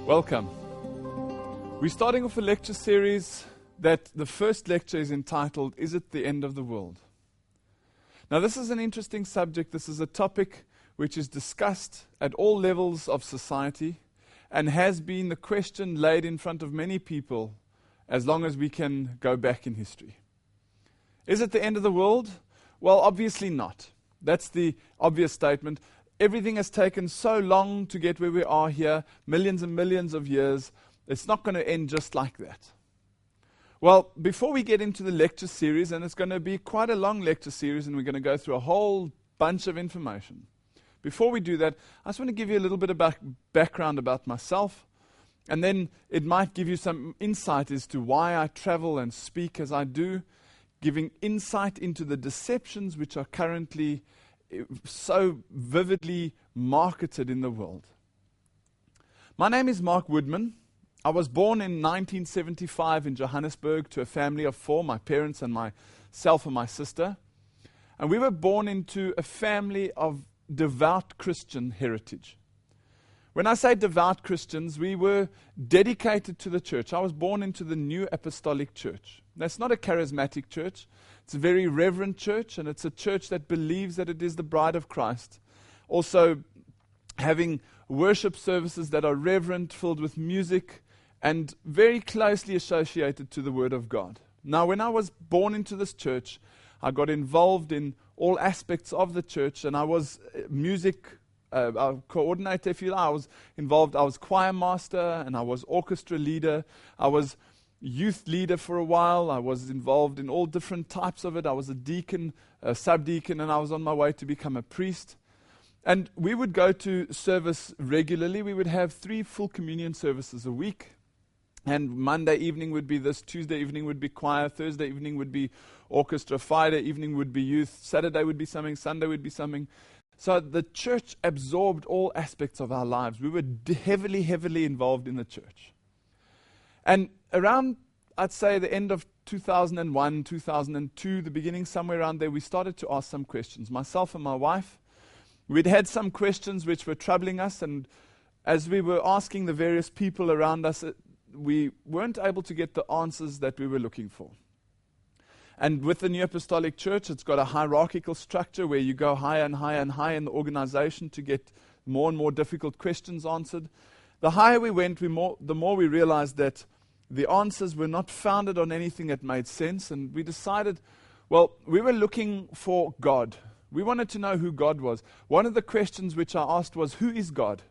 Welcome. We're starting off a lecture series that the first lecture is entitled, Is It the End of the World? Now this is an interesting subject. This is a topic which is discussed at all levels of society and has been the question laid in front of many people as long as we can go back in history. Is it the end of the world? Well, obviously not. That's the obvious statement. Everything has taken so long to get where we are here, millions and millions of years. It's not going to end just like that. Well, before we get into the lecture series, and it's going to be quite a long lecture series, and we're going to go through a whole bunch of information. Before we do that, I just want to give you a little bit of background about myself, and then it might give you some insight as to why I travel and speak as I do, giving insight into the deceptions which are currently so vividly marketed in the world. My name is Mark Woodman. I was born in 1975 in Johannesburg to a family of four, my parents and myself and my sister. And we were born into a family of devout Christian heritage. When I say devout Christians, we were dedicated to the church. I was born into the New Apostolic Church. That's not a charismatic church. It's a very reverent church, and it's a church that believes that it is the bride of Christ. Also having worship services that are reverent, filled with music, and very closely associated to the Word of God. Now, when I was born into this church, I got involved in all aspects of the church, and I was music coordinator, if you like. I was involved. I was choir master, and I was orchestra leader. I was youth leader for a while. I was involved in all different types of it. I was a deacon, a subdeacon, and I was on my way to become a priest. And we would go to service regularly. We would have 3 full communion services a week. And Monday evening would be this, Tuesday evening would be choir, Thursday evening would be orchestra, Friday evening would be youth, Saturday would be something, Sunday would be something. So the church absorbed all aspects of our lives. We were heavily involved in the church. And around, I'd say, the end of 2001, 2002, the beginning somewhere around there, we started to ask some questions. Myself and my wife, we'd had some questions which were troubling us, and as we were asking the various people around us, we weren't able to get the answers that we were looking for. And with the New Apostolic Church, it's got a hierarchical structure where you go higher and higher and higher in the organization to get more and more difficult questions answered. The higher we went, the more we realized that the answers were not founded on anything that made sense, and we decided, well, we were looking for God. We wanted to know who God was. One of the questions which I asked was, who is God?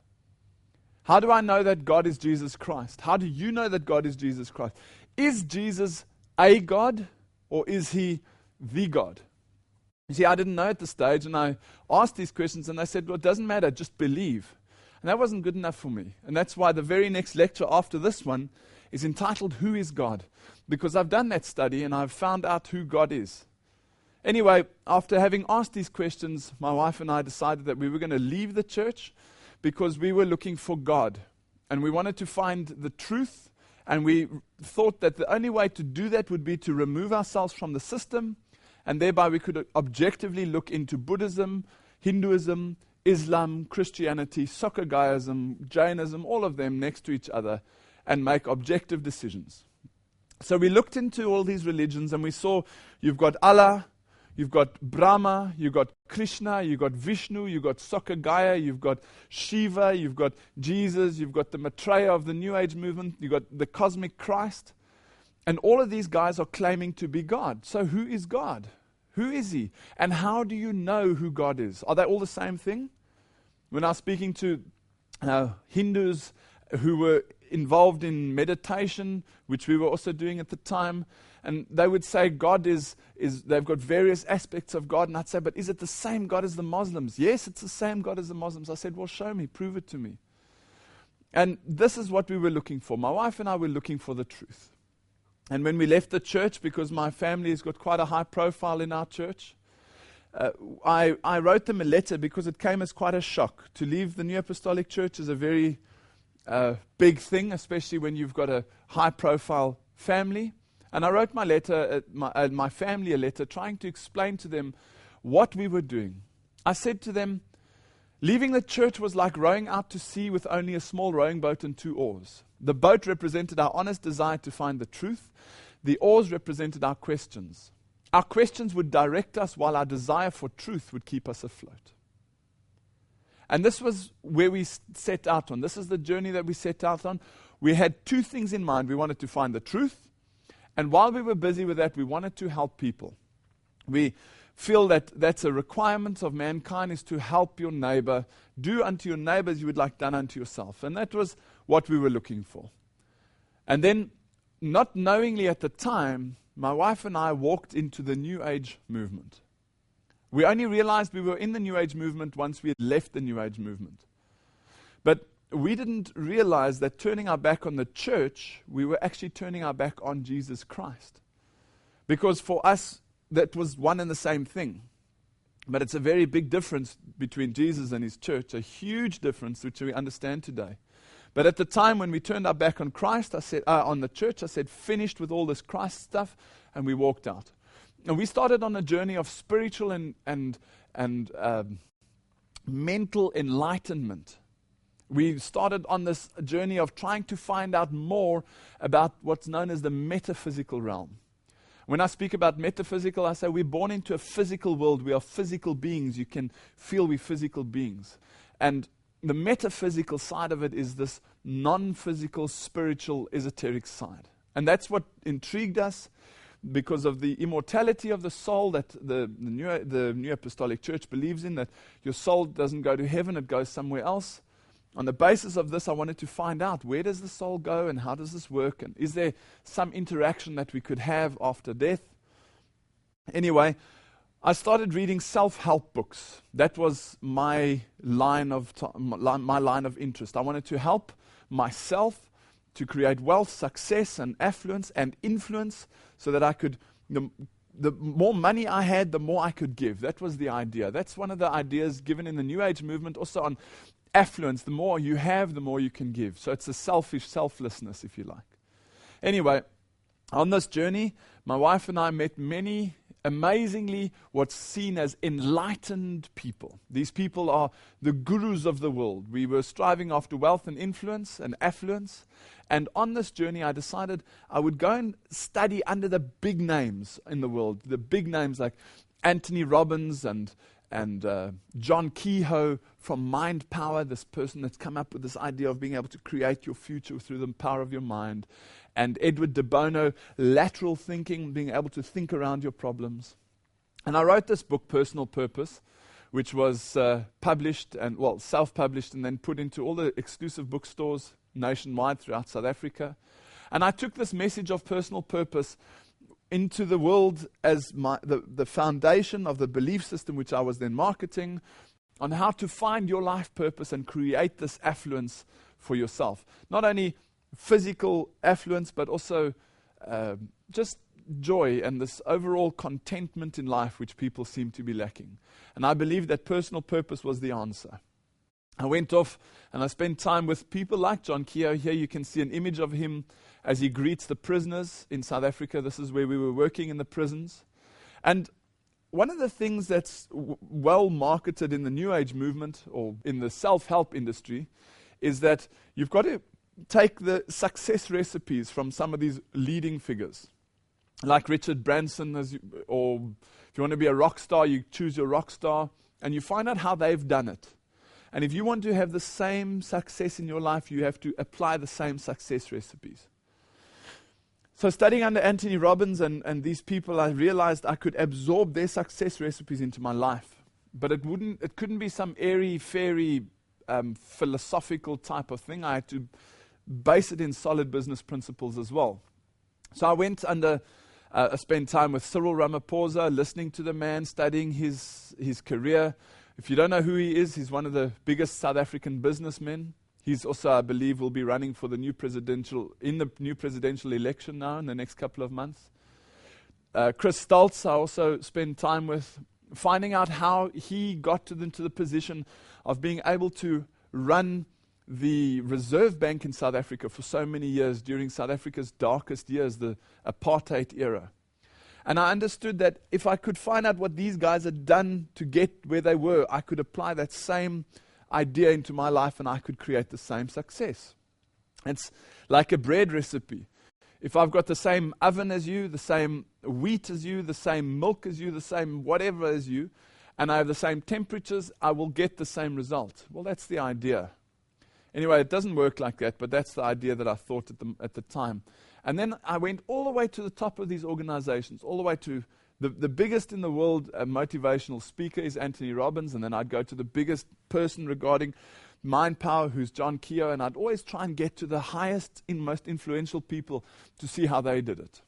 How do I know that God is Jesus Christ? How do you know that God is Jesus Christ? Is Jesus a God, or is he the God? You see, I didn't know at the stage, and I asked these questions, and they said, well, it doesn't matter, just believe. And that wasn't good enough for me. And that's why the very next lecture after this one is entitled, Who is God? Because I've done that study, and I've found out who God is. Anyway, after having asked these questions, my wife and I decided that we were going to leave the church because we were looking for God. And we wanted to find the truth, and we thought that the only way to do that would be to remove ourselves from the system, and thereby we could objectively look into Buddhism, Hinduism, Islam, Christianity, Soccer-guyism, Jainism, all of them next to each other, and make objective decisions. So we looked into all these religions, and we saw you've got Allah, you've got Brahma, you've got Krishna, you've got Vishnu, you've got Soccer-gaya, you've got Shiva, you've got Jesus, you've got the Maitreya of the New Age movement, you've got the cosmic Christ. And all of these guys are claiming to be God. So who is God? Who is he? And how do you know who God is? Are they all the same thing? When I was speaking to Hindus who were involved in meditation, which we were also doing at the time, and they would say God is they've got various aspects of God, and I'd say, but is it the same God as the Muslims? Yes, it's the same God as the Muslims. I said, well, show me, prove it to me. And this is what we were looking for. My wife and I were looking for the truth. And when we left the church, because my family has got quite a high profile in our church, I wrote them a letter because it came as quite a shock. To leave the New Apostolic Church is a very big thing, especially when you've got a high-profile family. And I wrote my family a letter trying to explain to them what we were doing. I said to them, Leaving the church was like rowing out to sea with only a small rowing boat and 2 oars. The boat represented our honest desire to find the truth. The oars represented our questions. Our questions would direct us while our desire for truth would keep us afloat. And this was where we set out on. This is the journey that we set out on. We had 2 things in mind. We wanted to find the truth. And while we were busy with that, we wanted to help people. We feel that that's a requirement of mankind, is to help your neighbor. Do unto your neighbor as you would like done unto yourself. And that was what we were looking for. And then, not knowingly at the time, my wife and I walked into the New Age movement. We only realized we were in the New Age movement once we had left the New Age movement. But we didn't realize that turning our back on the church, we were actually turning our back on Jesus Christ. Because for us, that was one and the same thing. But it's a very big difference between Jesus and his church, a huge difference which we understand today. But at the time when we turned our back on Christ, I said, on the church, I said, finished with all this Christ stuff, and we walked out. And we started on a journey of spiritual and mental enlightenment. We started on this journey of trying to find out more about what's known as the metaphysical realm. When I speak about metaphysical, I say we're born into a physical world. We are physical beings. You can feel we're physical beings. And the metaphysical side of it is this non-physical, spiritual, esoteric side. And that's what intrigued us, because of the immortality of the soul that the New Apostolic Church believes in, that your soul doesn't go to heaven, it goes somewhere else. On the basis of this, I wanted to find out, where does the soul go and how does this work? And is there some interaction that we could have after death? Anyway, I started reading self-help books. That was my line of interest. I wanted to help myself to create wealth, success, and affluence and influence, so that I could, the more money I had, the more I could give. That was the idea. That's one of the ideas given in the New Age movement, also on affluence. The more you have, the more you can give. So it's a selfish selflessness, if you like. Anyway, on this journey, my wife and I met many, amazingly, what's seen as enlightened people. These people are the gurus of the world. We were striving after wealth and influence and affluence. And on this journey, I decided I would go and study under the big names in the world. The big names like Anthony Robbins and John Kehoe from Mind Power, this person that's come up with this idea of being able to create your future through the power of your mind. And Edward de Bono, lateral thinking, being able to think around your problems. And I wrote this book, Personal Purpose, which was published and, self-published and then put into all the exclusive bookstores nationwide throughout South Africa. And I took this message of personal purpose into the world as the foundation of the belief system which I was then marketing, on how to find your life purpose and create this affluence for yourself. Not only physical affluence, but also just joy and this overall contentment in life which people seem to be lacking. And I believe that personal purpose was the answer. I went off and I spent time with people like John Kehoe. Here you can see an image of him as he greets the prisoners in South Africa. This is where we were working in the prisons. And one of the things that's well marketed in the New Age movement or in the self-help industry is that you've got to take the success recipes from some of these leading figures. Like Richard Branson, or if you want to be a rock star, you choose your rock star, and you find out how they've done it. And if you want to have the same success in your life, you have to apply the same success recipes. So studying under Anthony Robbins and these people, I realized I could absorb their success recipes into my life. But it couldn't be some airy, fairy, philosophical type of thing. I had to base it in solid business principles as well. So I spent time with Cyril Ramaphosa, listening to the man, studying his career. If you don't know who he is, he's one of the biggest South African businessmen. He's also, I believe, will be running for the new presidential election now in the next couple of months. Chris Stoltz, I also spent time with, finding out how he got into the position of being able to run the Reserve Bank in South Africa for so many years during South Africa's darkest years, the apartheid era. And I understood that if I could find out what these guys had done to get where they were, I could apply that same idea into my life and I could create the same success. It's like a bread recipe. If I've got the same oven as you, the same wheat as you, the same milk as you, the same whatever as you, and I have the same temperatures, I will get the same result. Well, that's the idea. Anyway, it doesn't work like that, but that's the idea that I thought at the time. And then I went all the way to the top of these organizations, all the way to the biggest in the world motivational speaker is Anthony Robbins, and then I'd go to the biggest person regarding mind power, who's John Keogh, and I'd always try and get to the highest, most influential people to see how they did it.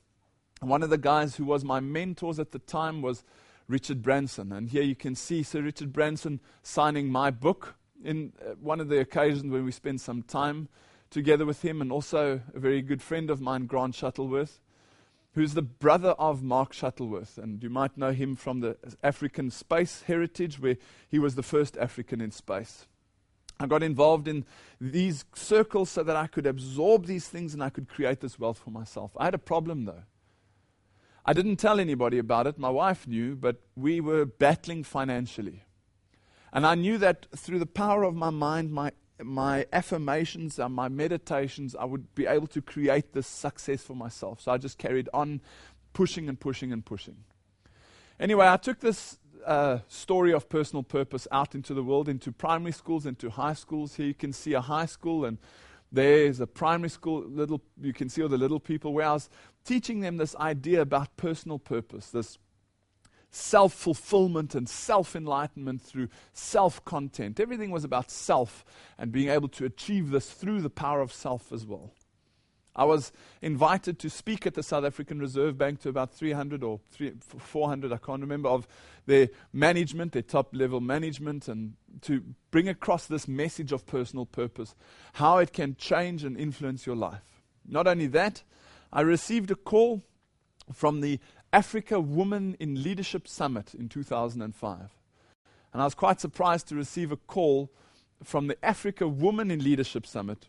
And one of the guys who was my mentors at the time was Richard Branson, and here you can see Sir Richard Branson signing my book in one of the occasions when we spent some time together with him, and also a very good friend of mine, Grant Shuttleworth, who's the brother of Mark Shuttleworth, and you might know him from the African space heritage, where he was the first African in space. I got involved in these circles so that I could absorb these things and I could create this wealth for myself. I had a problem though. I didn't tell anybody about it. My wife knew, but we were battling financially. And I knew that through the power of my mind, my affirmations and my meditations, I would be able to create this success for myself. So I just carried on pushing and pushing and pushing. Anyway, I took this story of personal purpose out into the world, into primary schools, into high schools. Here you can see a high school, and there's a primary school. You can see all the little people, where I was teaching them this idea about personal purpose, this self-fulfillment and self-enlightenment through self-content. Everything was about self and being able to achieve this through the power of self as well. I was invited to speak at the South African Reserve Bank to about 300 or 400, I can't remember, of their management, their top-level management, and to bring across this message of personal purpose, how it can change and influence your life. Not only that, I received a call from the Africa Woman in Leadership Summit in 2005. And I was quite surprised to receive a call from the Africa Woman in Leadership Summit,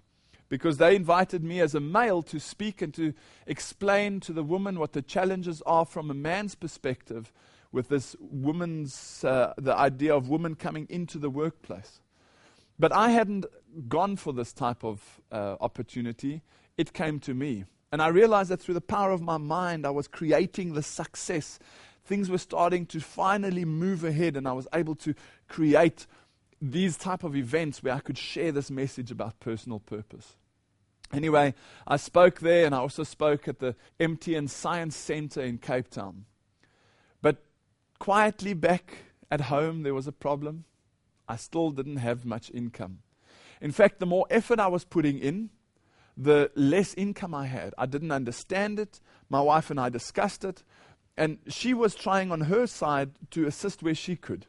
because they invited me as a male to speak and to explain to the woman what the challenges are from a man's perspective with this the idea of women coming into the workplace. But I hadn't gone for this type of opportunity. It came to me. And I realized that through the power of my mind, I was creating the success. Things were starting to finally move ahead, and I was able to create these type of events where I could share this message about personal purpose. Anyway, I spoke there, and I also spoke at the MTN Science Center in Cape Town. But quietly back at home, there was a problem. I still didn't have much income. In fact, the more effort I was putting in, the less income I had. I didn't understand it. My wife and I discussed it, and she was trying on her side to assist where she could.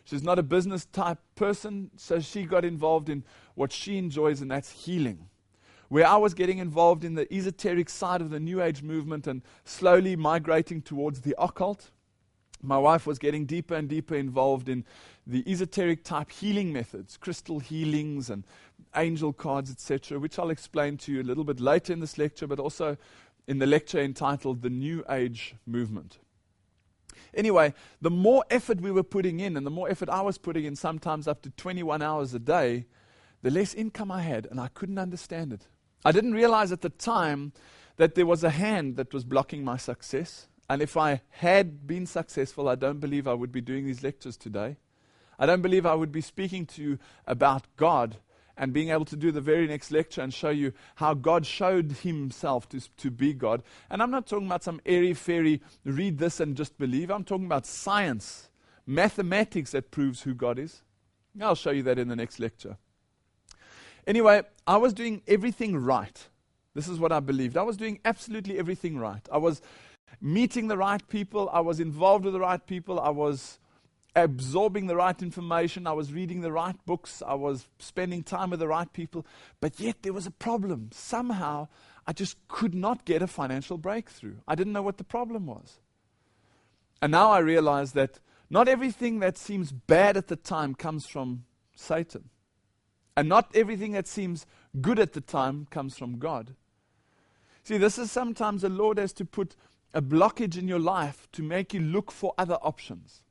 She's not a business type person, so she got involved in what she enjoys, and that's healing. Where I was getting involved in the esoteric side of the New Age movement and slowly migrating towards the occult, my wife was getting deeper and deeper involved in the esoteric type healing methods, crystal healings and angel cards, etc., which I'll explain to you a little bit later in this lecture, but also in the lecture entitled The New Age Movement. Anyway, the more effort we were putting in, and the more effort I was putting in, sometimes up to 21 hours a day, the less income I had, and I couldn't understand it. I didn't realize at the time that there was a hand that was blocking my success. And if I had been successful, I don't believe I would be doing these lectures today. I don't believe I would be speaking to you about God and being able to do the very next lecture and show you how God showed himself to be God. And I'm not talking about some airy-fairy, read this and just believe. I'm talking about science, mathematics that proves who God is. I'll show you that in the next lecture. Anyway, I was doing everything right. This is what I believed. I was doing absolutely everything right. I was meeting the right people. I was involved with the right people. I was absorbing the right information. I was reading the right books. I was spending time with the right people. But yet there was a problem. Somehow, I just could not get a financial breakthrough. I didn't know what the problem was. And now I realize that not everything that seems bad at the time comes from Satan. And not everything that seems good at the time comes from God. See, this is sometimes the Lord has to put a blockage in your life to make you look for other options.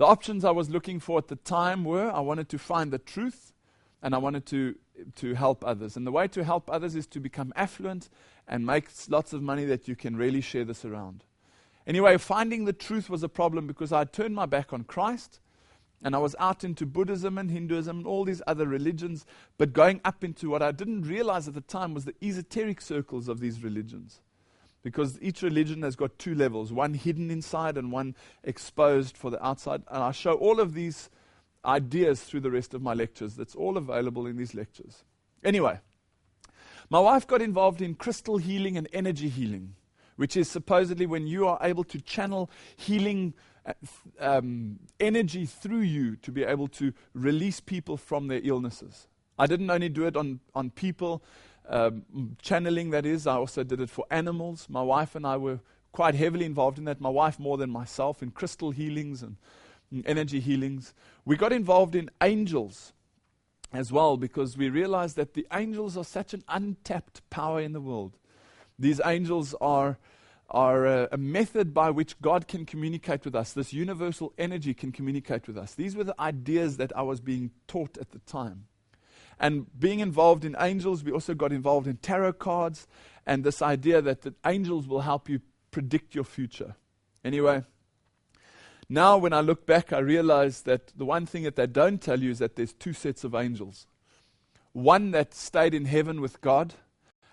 The options I was looking for at the time were, I wanted to find the truth, and I wanted to help others. And the way to help others is to become affluent and make lots of money that you can really share this around. Anyway, finding the truth was a problem because I had turned my back on Christ, and I was out into Buddhism and Hinduism and all these other religions, but going up into what I didn't realize at the time was the esoteric circles of these religions. Because each religion has got two levels, one hidden inside and one exposed for the outside. And I show all of these ideas through the rest of my lectures. That's all available in these lectures. Anyway, my wife got involved in crystal healing and energy healing, which is supposedly when you are able to channel healing energy through you to be able to release people from their illnesses. I didn't only do it on people, channeling that is, I also did it for animals. My wife and I were quite heavily involved in that. My wife more than myself, in crystal healings and energy healings. We got involved in angels as well because we realized that the angels are such an untapped power in the world. These angels are a method by which God can communicate with us. This universal energy can communicate with us. These were the ideas that I was being taught at the time. And being involved in angels, we also got involved in tarot cards and this idea that the angels will help you predict your future. Anyway, now when I look back, I realize that the one thing that they don't tell you is that there's two sets of angels. One that stayed in heaven with God,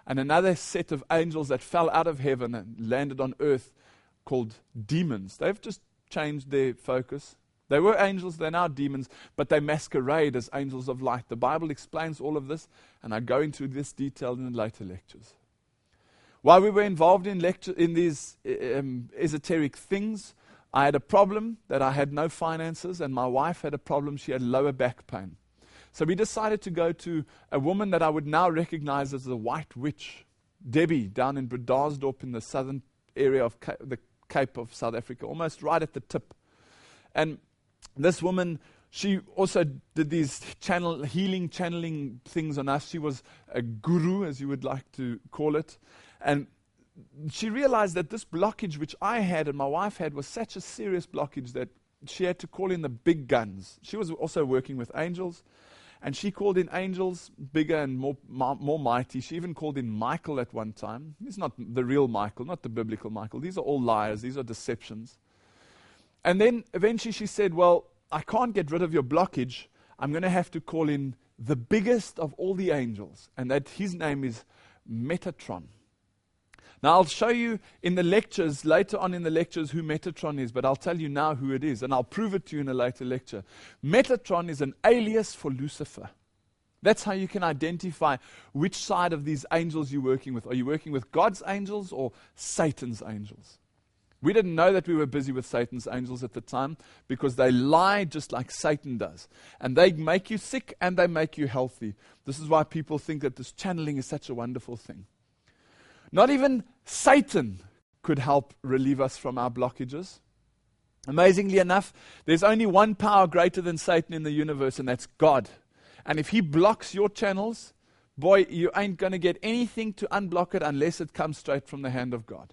and another set of angels that fell out of heaven and landed on earth called demons. They've just changed their focus. They were angels, they're now demons, but they masquerade as angels of light. The Bible explains all of this, and I go into this detail in the later lectures. While we were involved in these esoteric things, I had a problem that I had no finances, and my wife had a problem. She had lower back pain. So we decided to go to a woman that I would now recognize as the White Witch, Debbie, down in Bredasdorp in the southern area of the Cape of South Africa, almost right at the tip. And this woman, she also did these channeling things on us. She was a guru, as you would like to call it. And she realized that this blockage which I had and my wife had was such a serious blockage that she had to call in the big guns. She was also working with angels, and she called in angels bigger and more mighty. She even called in Michael at one time. He's not the real Michael, not the biblical Michael. These are all liars. These are deceptions. And then eventually she said, well, I can't get rid of your blockage. I'm going to have to call in the biggest of all the angels, and that his name is Metatron. Now, I'll show you in the lectures, later on in the lectures, who Metatron is, but I'll tell you now who it is, and I'll prove it to you in a later lecture. Metatron is an alias for Lucifer. That's how you can identify which side of these angels you're working with. Are you working with God's angels or Satan's angels? We didn't know that we were busy with Satan's angels at the time because they lie just like Satan does. And they make you sick and they make you healthy. This is why people think that this channeling is such a wonderful thing. Not even Satan could help relieve us from our blockages. Amazingly enough, there's only one power greater than Satan in the universe, and that's God. And if he blocks your channels, boy, you ain't going to get anything to unblock it unless it comes straight from the hand of God.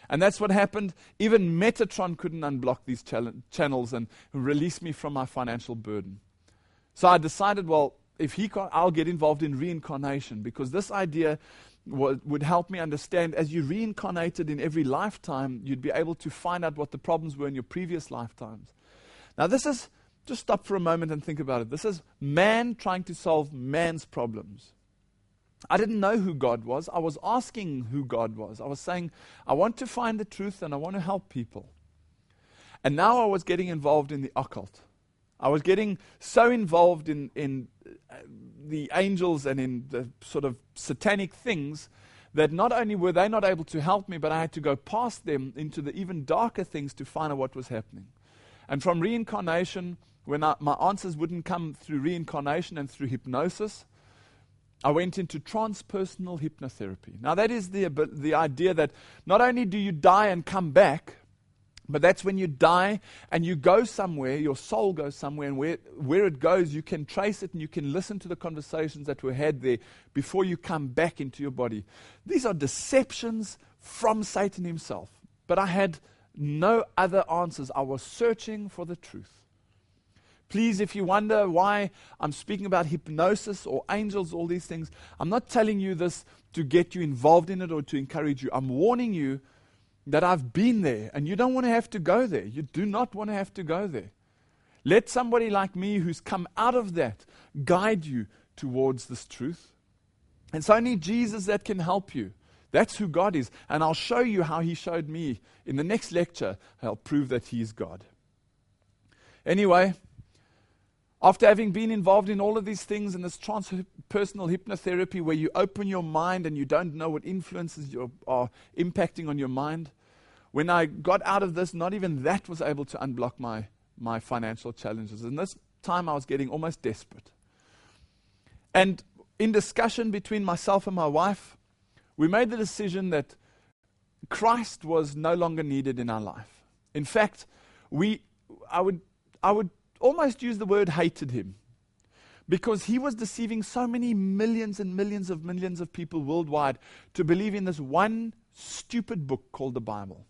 And that's what happened. Even Metatron couldn't unblock these channels and release me from my financial burden. So I decided, well, if he can't, I'll get involved in reincarnation, because this idea would help me understand, as you reincarnated in every lifetime, you'd be able to find out what the problems were in your previous lifetimes. Now this is, just stop for a moment and think about it. This is man trying to solve man's problems. I didn't know who God was. I was asking who God was. I was saying, I want to find the truth and I want to help people. And now I was getting involved in the occult. I was getting so involved in the angels and in the sort of satanic things that not only were they not able to help me, but I had to go past them into the even darker things to find out what was happening. And from reincarnation, when my answers wouldn't come through reincarnation and through hypnosis, I went into transpersonal hypnotherapy. Now that is the idea that not only do you die and come back, but that's when you die and you go somewhere, your soul goes somewhere, and where it goes, you can trace it and you can listen to the conversations that were had there before you come back into your body. These are deceptions from Satan himself. But I had no other answers. I was searching for the truth. Please, if you wonder why I'm speaking about hypnosis or angels, all these things, I'm not telling you this to get you involved in it or to encourage you. I'm warning you that I've been there, and you don't want to have to go there. You do not want to have to go there. Let somebody like me who's come out of that guide you towards this truth. It's only Jesus that can help you. That's who God is. And I'll show you how He showed me. In the next lecture, I'll prove that He is God. Anyway, after having been involved in all of these things in this transpersonal hypnotherapy where you open your mind and you don't know what influences are impacting on your mind, when I got out of this, not even that was able to unblock my financial challenges. And this time I was getting almost desperate. And in discussion between myself and my wife, we made the decision that Christ was no longer needed in our life. In fact, I would almost use the word hated Him, because He was deceiving so many millions and millions of people worldwide to believe in this one stupid book called the Bible.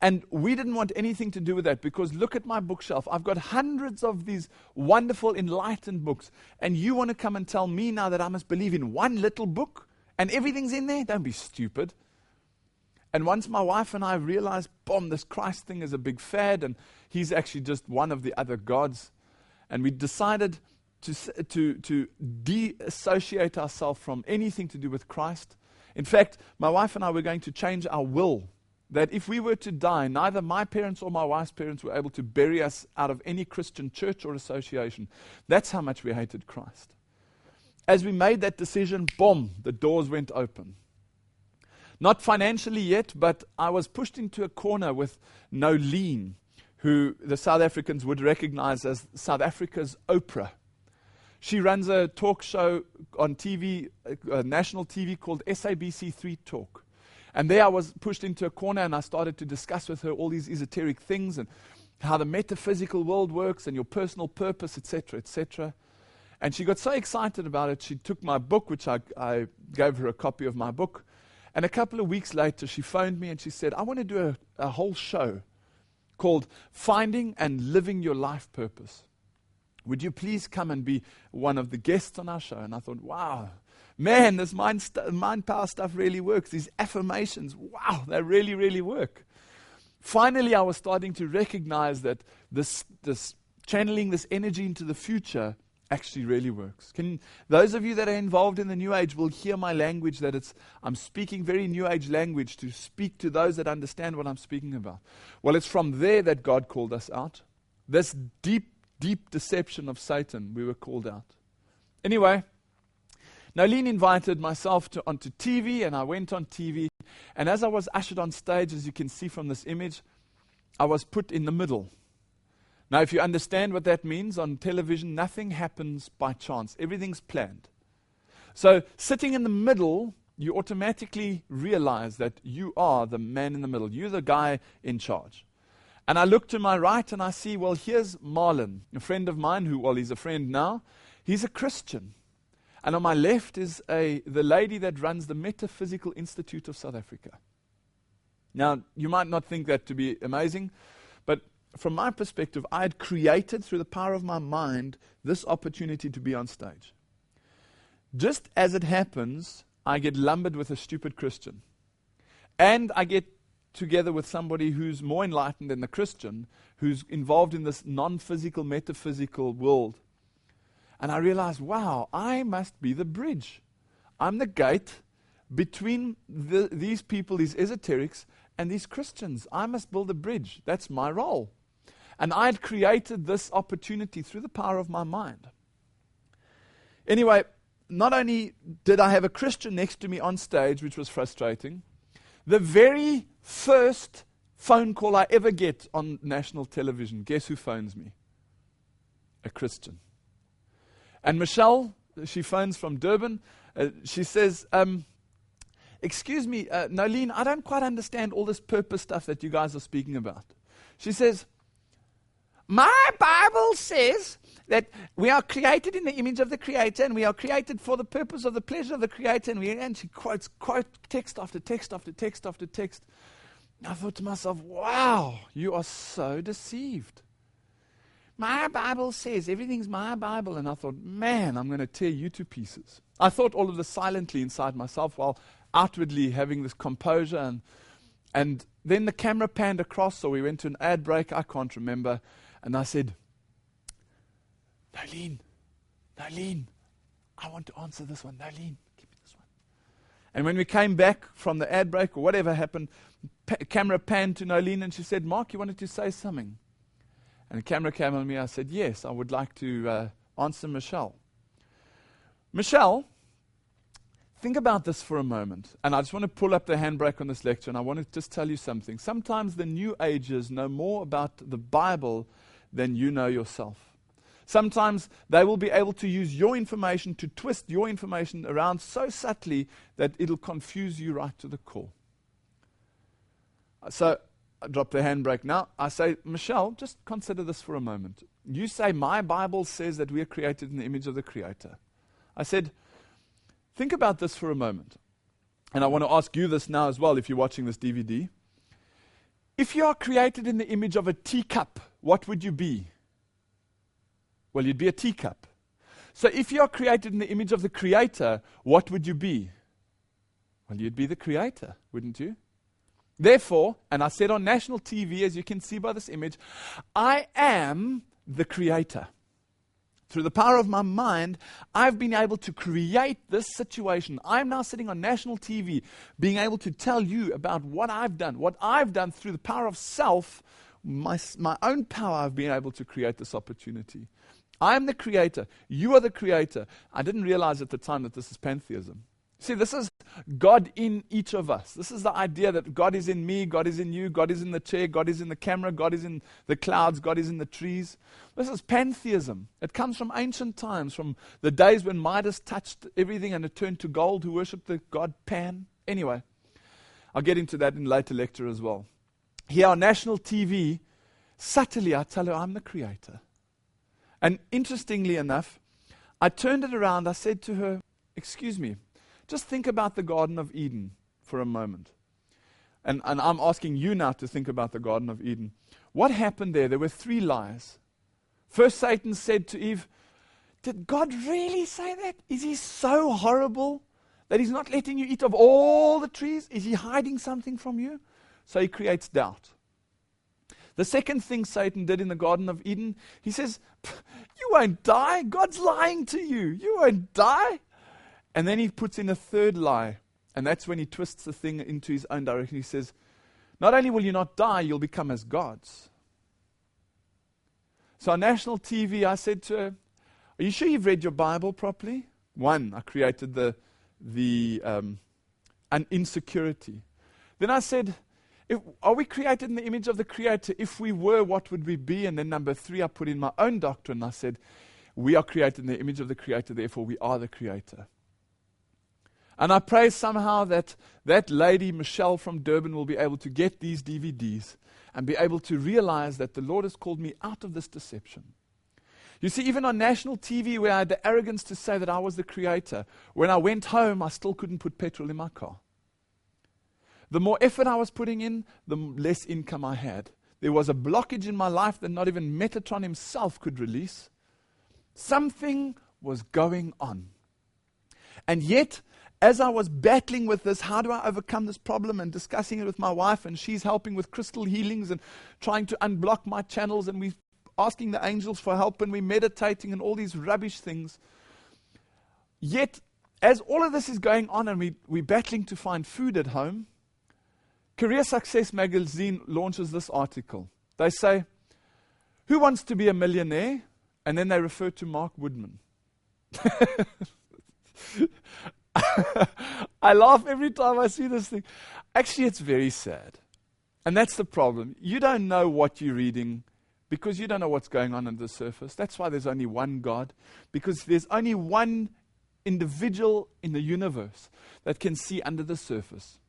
And we didn't want anything to do with that, because look at my bookshelf. I've got hundreds of these wonderful, enlightened books. And you want to come and tell me now that I must believe in one little book and everything's in there? Don't be stupid. And once my wife and I realized, boom, this Christ thing is a big fad, and He's actually just one of the other gods. And we decided to de-associate ourselves from anything to do with Christ. In fact, my wife and I were going to change our will, that if we were to die, neither my parents or my wife's parents were able to bury us out of any Christian church or association. That's how much we hated Christ. As we made that decision, boom, the doors went open. Not financially yet, but I was pushed into a corner with Nolene, who the South Africans would recognize as South Africa's Oprah. She runs a talk show on TV, national TV, called SABC3 Talk. And there I was pushed into a corner, and I started to discuss with her all these esoteric things and how the metaphysical world works and your personal purpose, etc., etc. And she got so excited about it, she took my book, which I gave her a copy of my book. And a couple of weeks later, she phoned me and she said, I want to do a whole show called Finding and Living Your Life Purpose. Would you please come and be one of the guests on our show? And I thought, wow, man, this mind power stuff really works. These affirmations, wow, they really, really work. Finally, I was starting to recognize that this channeling this energy into the future actually really works. Those of you that are involved in the New Age will hear my language, that I'm speaking very New Age language to speak to those that understand what I'm speaking about. Well, it's from there that God called us out. This deep, deep deception of Satan, we were called out. Anyway, Nolene invited myself onto TV, and I went on TV. And as I was ushered on stage, as you can see from this image, I was put in the middle. Now, if you understand what that means, on television, nothing happens by chance. Everything's planned. So, sitting in the middle, you automatically realize that you are the man in the middle. You're the guy in charge. And I look to my right and I see, well, here's Marlon, a friend of mine he's a friend now. He's a Christian. And on my left is the lady that runs the Metaphysical Institute of South Africa. Now, you might not think that to be amazing, but from my perspective, I had created, through the power of my mind, this opportunity to be on stage. Just as it happens, I get lumbered with a stupid Christian. And I get together with somebody who's more enlightened than the Christian, who's involved in this non-physical, metaphysical world. And I realize, wow, I must be the bridge. I'm the gate between these people, these esoterics, and these Christians. I must build a bridge. That's my role. And I had created this opportunity through the power of my mind. Anyway, not only did I have a Christian next to me on stage, which was frustrating, the very first phone call I ever get on national television, guess who phones me? A Christian. And Michelle, she phones from Durban, she says, excuse me, Nolene, I don't quite understand all this purpose stuff that you guys are speaking about. She says, my Bible says that we are created in the image of the Creator, and we are created for the purpose of the pleasure of the Creator, and she quotes text after text after text after text. And I thought to myself, wow, you are so deceived. My Bible says everything's my Bible. And I thought, man, I'm going to tear you to pieces. I thought all of this silently inside myself while outwardly having this composure. And then the camera panned across, so we went to an ad break. I can't remember. And I said, Nolene, I want to answer this one. Nolene, give me this one. And when we came back from the ad break or whatever happened, camera panned to Nolene and she said, Mark, you wanted to say something? And the camera came on me. I said, yes, I would like to answer Michelle. Michelle, think about this for a moment. And I just want to pull up the handbrake on this lecture, and I want to just tell you something. Sometimes the New Agers know more about the Bible than you know yourself. Sometimes they will be able to use your information to twist your information around so subtly that it'll confuse you right to the core. So I drop the handbrake now. I say, Michelle, just consider this for a moment. You say, my Bible says that we are created in the image of the Creator. I said, think about this for a moment. And I want to ask you this now as well if you're watching this DVD. If you are created in the image of a teacup, what would you be? Well, you'd be a teacup. So if you are created in the image of the Creator, what would you be? Well, you'd be the Creator, wouldn't you? Therefore, and I said on national TV, as you can see by this image, I am the Creator. Through the power of my mind, I've been able to create this situation. I'm now sitting on national TV, being able to tell you about what I've done through the power of self, my own power. I've been able to create this opportunity. I'm the Creator. You are the Creator. I didn't realize at the time that this is pantheism. See, this is God in each of us. This is the idea that God is in me, God is in you, God is in the chair, God is in the camera, God is in the clouds, God is in the trees. This is pantheism. It comes from ancient times, from the days when Midas touched everything and it turned to gold, who worshipped the god Pan. Anyway, I'll get into that in later lecture as well. Here on national TV, subtly I tell her I'm the Creator. And interestingly enough, I turned it around, I said to her, excuse me, just think about the Garden of Eden for a moment. And I'm asking you now to think about the Garden of Eden. What happened there? There were 3 lies. First, Satan said to Eve, did God really say that? Is he so horrible that he's not letting you eat of all the trees? Is he hiding something from you? So he creates doubt. The second thing Satan did in the Garden of Eden, he says, you won't die. God's lying to you. You won't die. And then he puts in a third lie, and that's when he twists the thing into his own direction. He says, not only will you not die, you'll become as gods. So on national TV, I said to her, are you sure you've read your Bible properly? 1, I created an insecurity. Then I said, are we created in the image of the Creator? If we were, what would we be? And then number 3, I put in my own doctrine. I said, we are created in the image of the Creator, therefore we are the Creator. And I pray somehow that lady, Michelle from Durban, will be able to get these DVDs and be able to realize that the Lord has called me out of this deception. You see, even on national TV, where I had the arrogance to say that I was the Creator, when I went home, I still couldn't put petrol in my car. The more effort I was putting in, the less income I had. There was a blockage in my life that not even Metatron himself could release. Something was going on. And yet, as I was battling with this, how do I overcome this problem, and discussing it with my wife, and she's helping with crystal healings and trying to unblock my channels, and we're asking the angels for help, and we're meditating and all these rubbish things. Yet, as all of this is going on and we're battling to find food at home, Career Success magazine launches this article. They say, who wants to be a millionaire? And then they refer to Mark Woodman. I laugh every time I see this thing. Actually, it's very sad. And that's the problem. You don't know what you're reading because you don't know what's going on under the surface. That's why there's only one God. Because there's only one individual in the universe that can see under the surface.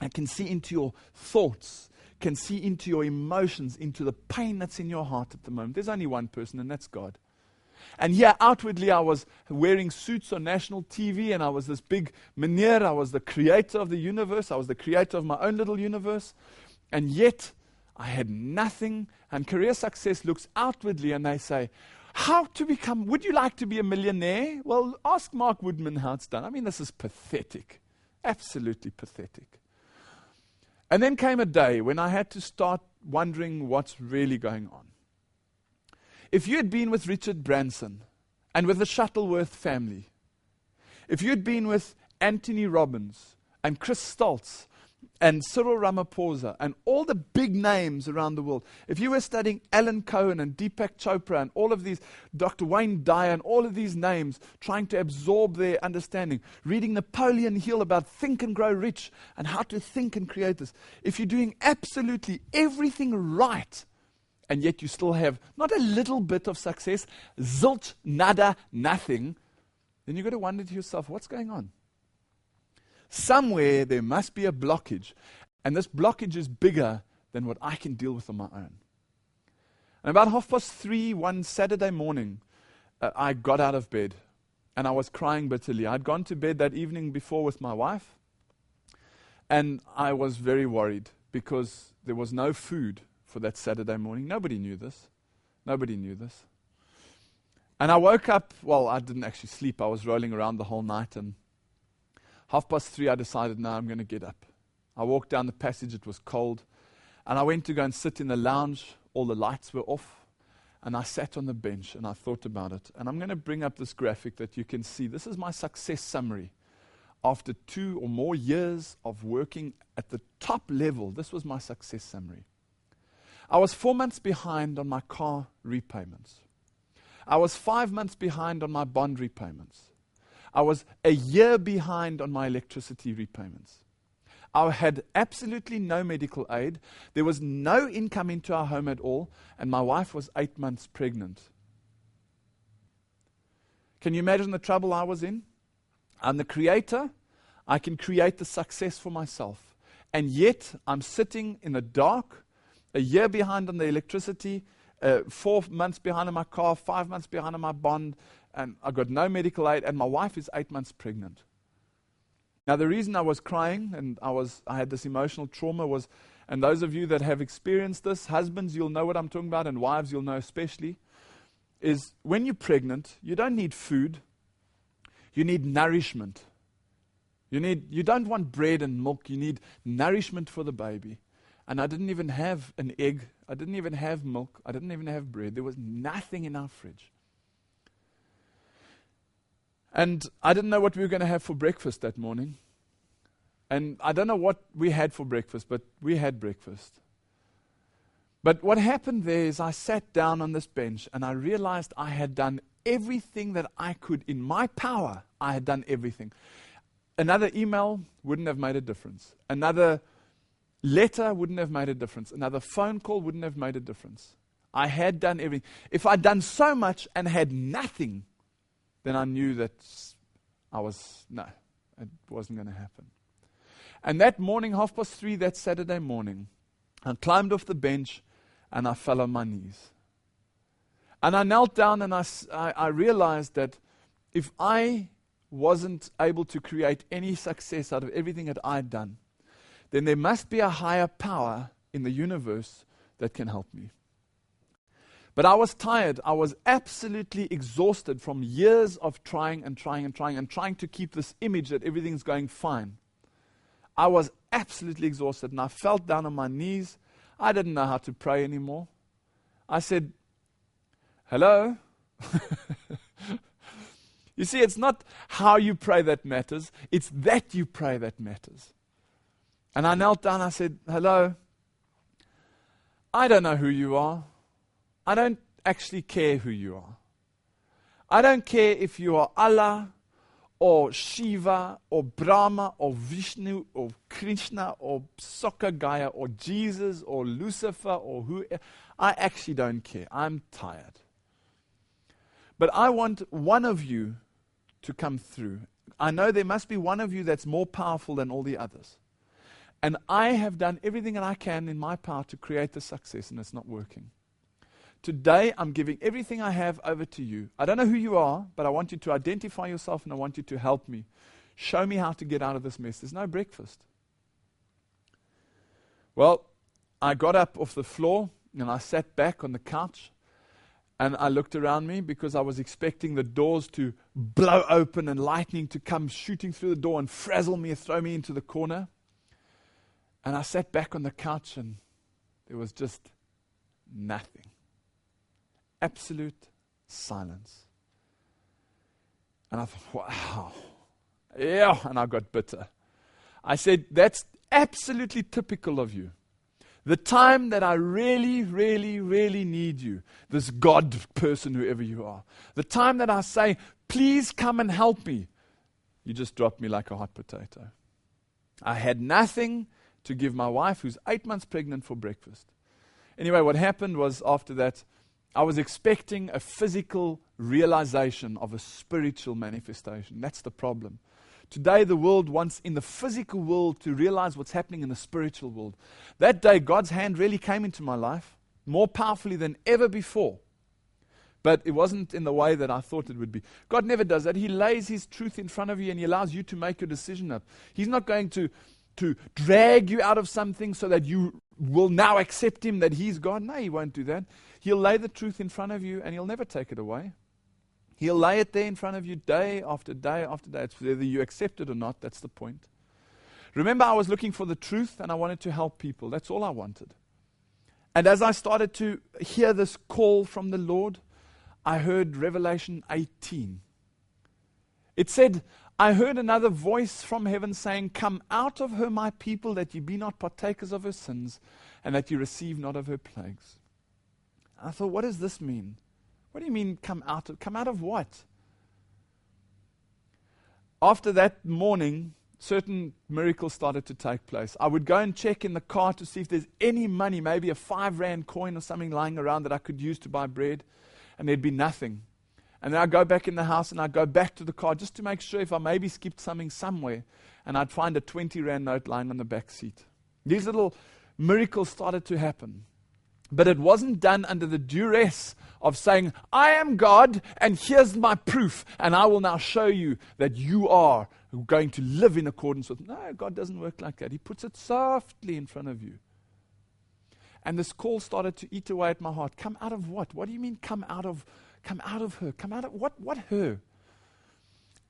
And can see into your thoughts, can see into your emotions, into the pain that's in your heart at the moment. There's only one person, and that's God. And yeah, outwardly I was wearing suits on national TV, and I was this big meneer. I was the creator of the universe. I was the creator of my own little universe. And yet, I had nothing, and career success looks outwardly and they say, would you like to be a millionaire? Well, ask Mark Woodman how it's done. I mean, this is pathetic. Absolutely pathetic. And then came a day when I had to start wondering what's really going on. If you had been with Richard Branson and with the Shuttleworth family, if you had been with Anthony Robbins and Chris Stoltz and Cyril Ramaphosa and all the big names around the world, if you were studying Alan Cohen and Deepak Chopra and all of these, Dr. Wayne Dyer and all of these names, trying to absorb their understanding, reading Napoleon Hill about Think and Grow Rich and how to think and create this, if you're doing absolutely everything right, and yet you still have not a little bit of success, zilch, nada, nothing, then you've got to wonder to yourself, what's going on? Somewhere there must be a blockage, and this blockage is bigger than what I can deal with on my own. And about 3:30 one Saturday morning, I got out of bed, and I was crying bitterly. I'd gone to bed that evening before with my wife, and I was very worried because there was no food for that Saturday morning. Nobody knew this. Nobody knew this. And I woke up, well, I didn't actually sleep. I was rolling around the whole night, and 3:30 I decided, no, I'm going to get up. I walked down the passage, it was cold, and I went to go and sit in the lounge. All the lights were off, and I sat on the bench, and I thought about it. And I'm going to bring up this graphic that you can see. This is my success summary. After 2 or more years of working at the top level, this was my success summary. I was 4 months behind on my car repayments. I was 5 months behind on my bond repayments. I was a year behind on my electricity repayments. I had absolutely no medical aid. There was no income into our home at all, and my wife was 8 months pregnant. Can you imagine the trouble I was in? I'm the creator. I can create the success for myself. And yet, I'm sitting in the dark, a year behind on the electricity, 4 months behind on my car, 5 months behind on my bond, and I got no medical aid, and my wife is 8 months pregnant. Now, the reason I was crying and I had this emotional trauma was, and those of you that have experienced this, husbands, you'll know what I'm talking about, and wives, you'll know especially, is when you're pregnant, you don't need food, you need nourishment. You don't want bread and milk, you need nourishment for the baby. And I didn't even have an egg, I didn't even have milk, I didn't even have bread. There was nothing in our fridge. And I didn't know what we were going to have for breakfast that morning. And I don't know what we had for breakfast, but we had breakfast. But what happened there is I sat down on this bench and I realized I had done everything that I could in my power. I had done everything. Another email wouldn't have made a difference. Another letter wouldn't have made a difference. Another phone call wouldn't have made a difference. I had done everything. If I'd done so much and had nothing, then I knew that it wasn't going to happen. And that morning, 3:30, that Saturday morning, I climbed off the bench and I fell on my knees. And I knelt down and I realized that if I wasn't able to create any success out of everything that I'd done, then there must be a higher power in the universe that can help me. But I was tired. I was absolutely exhausted from years of trying to keep this image that everything's going fine. I was absolutely exhausted, and I fell down on my knees. I didn't know how to pray anymore. I said, hello? You see, it's not how you pray that matters. It's that you pray that matters. And I knelt down. I said, hello? I don't know who you are. I don't actually care who you are. I don't care if you are Allah or Shiva or Brahma or Vishnu or Krishna or Soccer Gaia or Jesus or Lucifer or who. I actually don't care. I'm tired. But I want one of you to come through. I know there must be one of you that's more powerful than all the others. And I have done everything that I can in my power to create the success, and it's not working. Today, I'm giving everything I have over to you. I don't know who you are, but I want you to identify yourself and I want you to help me. Show me how to get out of this mess. There's no breakfast. Well, I got up off the floor and I sat back on the couch and I looked around me because I was expecting the doors to blow open and lightning to come shooting through the door and frazzle me and throw me into the corner. And I sat back on the couch and there was just nothing. Absolute silence. And I thought, wow. Yeah, and I got bitter. I said, that's absolutely typical of you. The time that I really, really, really need you, this God person, whoever you are, the time that I say, please come and help me, you just drop me like a hot potato. I had nothing to give my wife, who's 8 months pregnant, for breakfast. Anyway, what happened was after that, I was expecting a physical realization of a spiritual manifestation. That's the problem. Today, the world wants in the physical world to realize what's happening in the spiritual world. That day, God's hand really came into my life, more powerfully than ever before. But it wasn't in the way that I thought it would be. God never does that. He lays His truth in front of you and He allows you to make your decision up. He's not going to drag you out of something so that you will now accept Him, that He's God. No, He won't do that. He'll lay the truth in front of you and He'll never take it away. He'll lay it there in front of you day after day after day. It's whether you accept it or not, that's the point. Remember, I was looking for the truth and I wanted to help people. That's all I wanted. And as I started to hear this call from the Lord, I heard Revelation 18. It said, I heard another voice from heaven saying, come out of her, my people, that ye be not partakers of her sins, and that ye receive not of her plagues. And I thought, what does this mean? What do you mean come out of? Come out of what? After that morning, certain miracles started to take place. I would go and check in the car to see if there's any money, maybe a 5 rand coin or something lying around that I could use to buy bread, and there'd be nothing. And then I'd go back in the house and I'd go back to the car just to make sure if I maybe skipped something somewhere, and I'd find a 20 rand note lying on the back seat. These little miracles started to happen. But it wasn't done under the duress of saying, I am God, and here's my proof, and I will now show you that you are going to live in accordance with. No, God doesn't work like that. He puts it softly in front of you. And this call started to eat away at my heart. Come out of what? What do you mean come out of her? Come out of what her?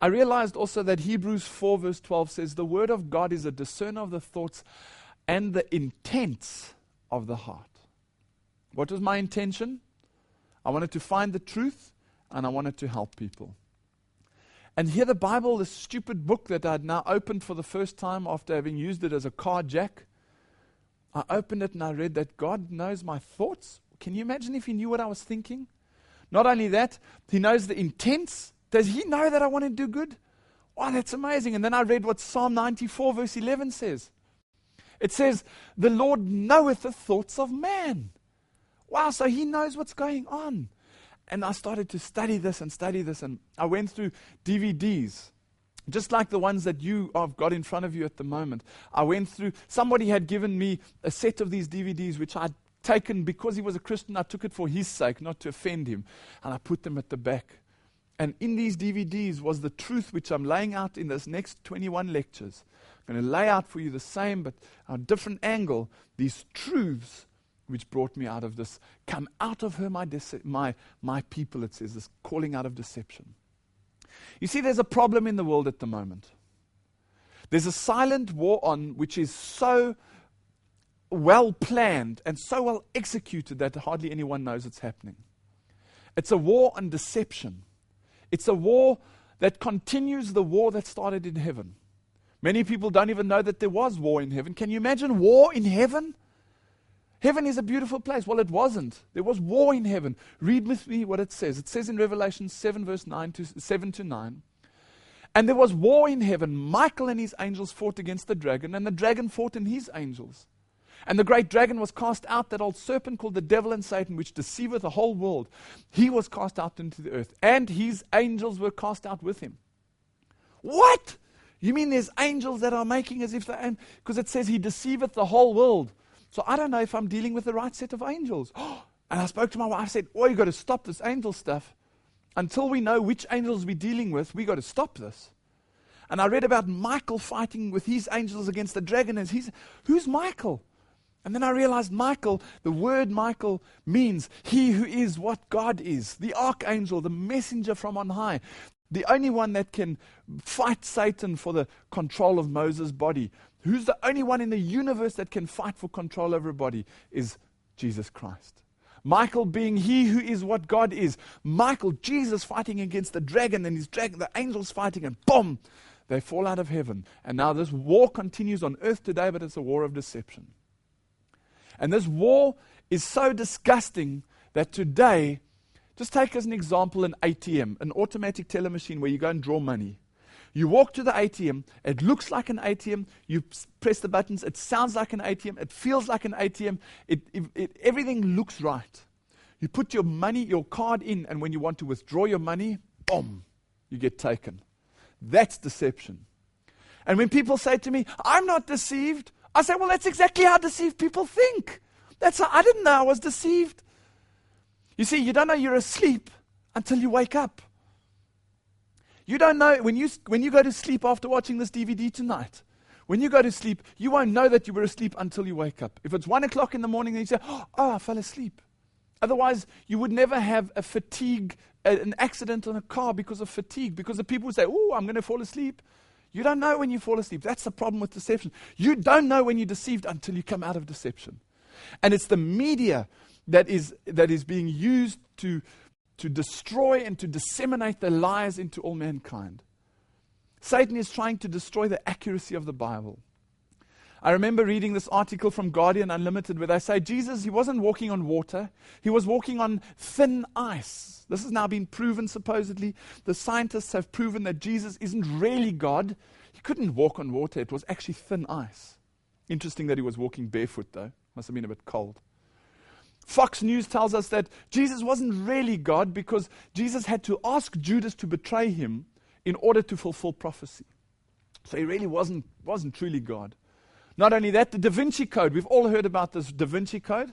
I realized also that Hebrews 4 verse 12 says, the word of God is a discerner of the thoughts and the intents of the heart. What was my intention? I wanted to find the truth and I wanted to help people. And here the Bible, this stupid book that I had now opened for the first time after having used it as a car jack, I opened it and I read that God knows my thoughts. Can you imagine if He knew what I was thinking? Not only that, He knows the intents. Does He know that I want to do good? Wow, that's amazing. And then I read what Psalm 94 verse 11 says. It says, the Lord knoweth the thoughts of man. Wow, so He knows what's going on. And I started to study this, and I went through DVDs, just like the ones that you have got in front of you at the moment. I went through, somebody had given me a set of these DVDs, which I'd taken because he was a Christian. I took it for his sake, not to offend him, and I put them at the back. And in these DVDs was the truth which I'm laying out in this next 21 lectures. I'm going to lay out for you the same, but on a different angle, these truths which brought me out of this. Come out of her, my people, it says, this calling out of deception. You see, there's a problem in the world at the moment. There's a silent war on which is so well planned and so well executed that hardly anyone knows it's happening. It's a war on deception. It's a war that continues the war that started in heaven. Many people don't even know that there was war in heaven. Can you imagine war in heaven? Heaven is a beautiful place. Well, it wasn't. There was war in heaven. Read with me what it says. It says in Revelation 7 verse 7 to 9. And there was war in heaven. Michael and his angels fought against the dragon, and the dragon fought and his angels. And the great dragon was cast out, that old serpent called the devil and Satan, which deceiveth the whole world. He was cast out into the earth, and his angels were cast out with him. What? You mean there's angels that are making as if they, because it says he deceiveth the whole world. So I don't know if I'm dealing with the right set of angels. And I spoke to my wife, I said, you've got to stop this angel stuff. Until we know which angels we're dealing with, we've got to stop this. And I read about Michael fighting with his angels against the dragon. And who's Michael? And then I realized Michael, the word Michael means he who is what God is, the archangel, the messenger from on high, the only one that can fight Satan for the control of Moses' body. Who's the only one in the universe that can fight for control over a body is Jesus Christ. Michael being he who is what God is. Michael, Jesus fighting against the dragon, and the angels fighting, and boom, they fall out of heaven. And now this war continues on earth today, but it's a war of deception. And this war is so disgusting that today, just take as an example an ATM, an automatic teller machine where you go and draw money. You walk to the ATM, it looks like an ATM, you press the buttons, it sounds like an ATM, it feels like an ATM, everything looks right. You put your money, your card in, and when you want to withdraw your money, boom, you get taken. That's deception. And when people say to me, I'm not deceived, I say, well, that's exactly how deceived people think. That's how I didn't know I was deceived. You see, you don't know you're asleep until you wake up. You don't know, when you go to sleep after watching this DVD tonight, when you go to sleep, you won't know that you were asleep until you wake up. If it's 1 o'clock in the morning, then you say, oh, I fell asleep. Otherwise, you would never have a fatigue, an accident on a car because of fatigue, because the people would say, oh, I'm going to fall asleep. You don't know when you fall asleep. That's the problem with deception. You don't know when you're deceived until you come out of deception. And it's the media that is being used to destroy and to disseminate the lies into all mankind. Satan is trying to destroy the accuracy of the Bible. I remember reading this article from Guardian Unlimited where they say Jesus, he wasn't walking on water, he was walking on thin ice. This has now been proven supposedly. The scientists have proven that Jesus isn't really God. He couldn't walk on water, it was actually thin ice. Interesting that he was walking barefoot though. Must have been a bit cold. Fox News tells us that Jesus wasn't really God because Jesus had to ask Judas to betray him in order to fulfill prophecy. So he really wasn't truly God. Not only that, the Da Vinci Code, we've all heard about this Da Vinci Code.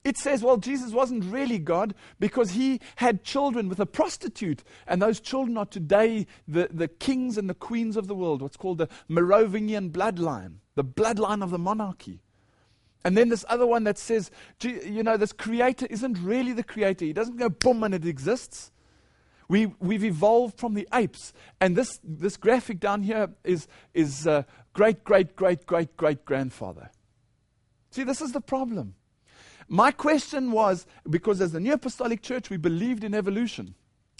It says, well, Jesus wasn't really God because he had children with a prostitute. And those children are today the kings and the queens of the world, what's called the Merovingian bloodline, the bloodline of the monarchy. And then this other one that says, this creator isn't really the creator. He doesn't go boom and it exists. We've evolved from the apes. And this graphic down here is great-great-great-great-great-grandfather. See, this is the problem. My question was, because as the New Apostolic Church, we believed in evolution.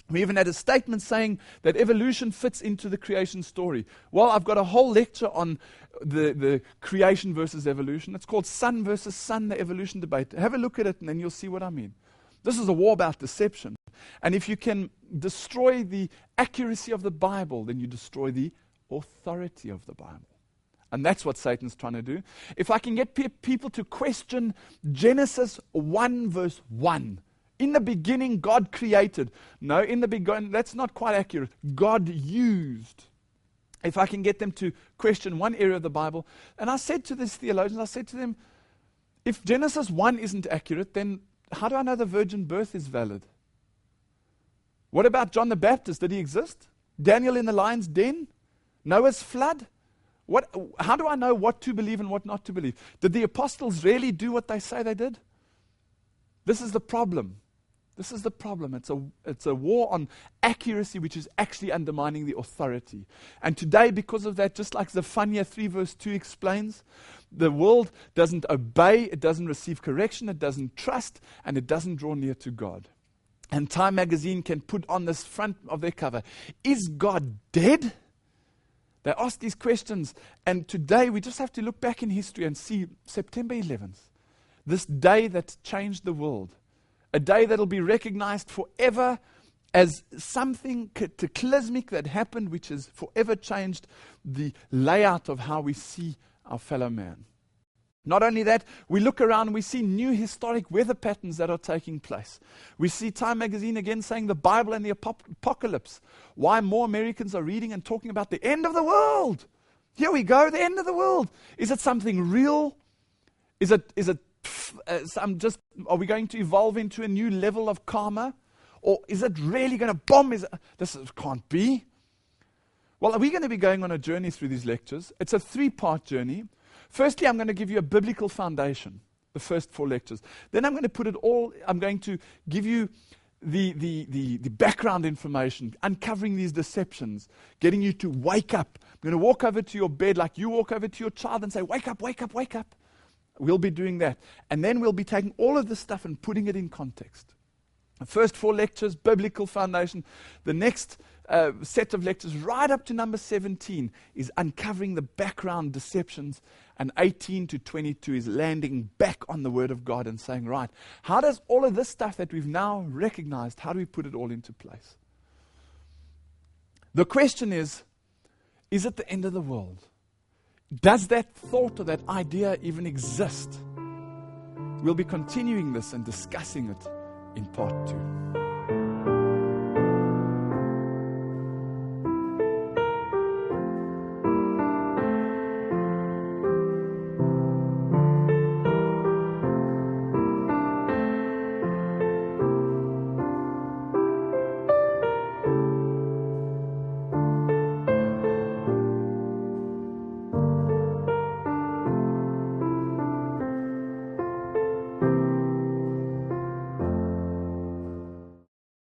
We even had a statement saying that evolution fits into the creation story. Well, I've got a whole lecture on the creation versus evolution. It's called Sun versus Sun, the evolution debate. Have a look at it and then you'll see what I mean. This is a war about deception. And if you can destroy the accuracy of the Bible, then you destroy the authority of the Bible. And that's what Satan's trying to do. If I can get people to question Genesis 1 verse 1. In the beginning, God created. No, in the beginning, that's not quite accurate. God used. If I can get them to question one area of the Bible. And I said to these theologians, I said to them, if Genesis 1 isn't accurate, then how do I know the virgin birth is valid? What about John the Baptist? Did he exist? Daniel in the lion's den? Noah's flood? How do I know what to believe and what not to believe? Did the apostles really do what they say they did? This is the problem. This is the problem. It's a war on accuracy, which is actually undermining the authority. And today, because of that, just like Zephaniah 3 verse 2 explains, the world doesn't obey, it doesn't receive correction, it doesn't trust, and it doesn't draw near to God. And Time magazine can put on this front of their cover, is God dead? They ask these questions, and today we just have to look back in history and see September 11th, this day that changed the world, a day that will be recognized forever as something cataclysmic that happened, which has forever changed the layout of how we see our fellow man. Not only that, we look around and we see new historic weather patterns that are taking place. We see Time magazine again saying the Bible and the apocalypse. Why more Americans are reading and talking about the end of the world. Here we go, the end of the world. Is it something real? Are we going to evolve into a new level of karma? Or is it really going to bomb? This can't be. Well, are we going to be going on a journey through these lectures? It's a 3-part journey. Firstly, I'm going to give you a biblical foundation, the first 4 lectures. Then I'm going to give you the background information, uncovering these deceptions, getting you to wake up. I'm going to walk over to your bed like you walk over to your child and say, wake up, wake up, wake up. We'll be doing that. And then we'll be taking all of this stuff and putting it in context. The first 4 lectures, biblical foundation. The next set of lectures, right up to number 17, is uncovering the background deceptions. And 18 to 22 is landing back on the Word of God and saying, right, how does all of this stuff that we've now recognized, how do we put it all into place? The question is it the end of the world? Does that thought or that idea even exist? We'll be continuing this and discussing it in part 2.